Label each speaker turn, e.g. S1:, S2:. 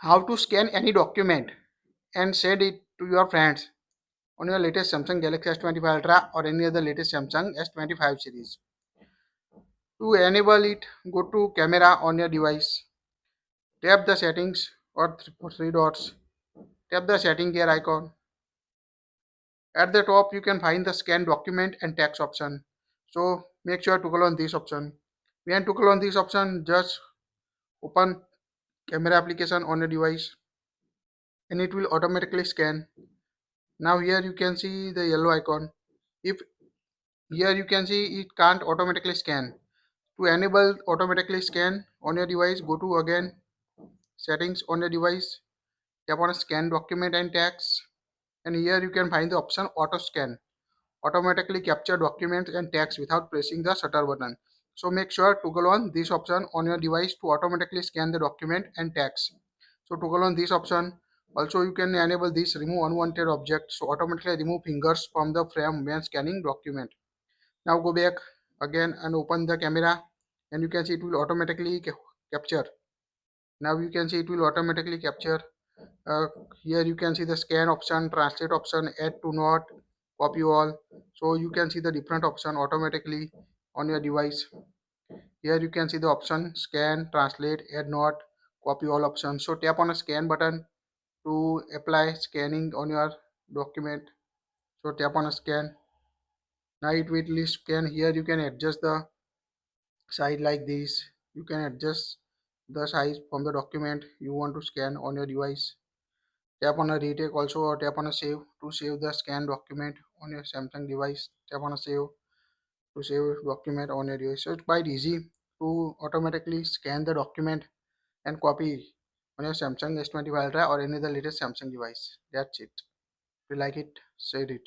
S1: How to scan any document and send it to your friends on your latest Samsung Galaxy S25 Ultra or any other latest Samsung S25 series. To enable it, go to camera on your device, tap the settings or three dots, tap the setting gear icon. At the top, you can find the scan document and text option. So make sure to click on this option. When to click on this option, just open camera application on your device and it will automatically scan. Now here you can see the yellow icon. If here you can see it can't automatically scan. To enable automatically scan on your device, go to again settings on your device, tap on scan document and text, and here you can find the option auto scan. Automatically capture documents and text without pressing the shutter button. So make sure to toggle on this option on your device to automatically scan the document and text. So toggle on this option. Also you can enable this remove unwanted object, so automatically remove fingers from the frame when scanning document. Now go back again and open the camera and you can see it will automatically capture. Now you can see it will automatically capture. uh, Here you can see the scan option, translate option, add to note, copy all. So you can see the different option automatically on your device. Here you can see the option scan, translate, add note, copy all options. So tap on a scan button to apply scanning on your document. So tap on a scan. Now it will scan. Here you can adjust the size like this. You can adjust the size from the document you want to scan on your device. Tap on a retake also or tap on a save to save the scan document on your Samsung device. Tap on a save to save document on your device. So it's quite easy to automatically scan the document and copy on your Samsung S25 Ultra or any other latest Samsung device. That's it. If you like it, share it.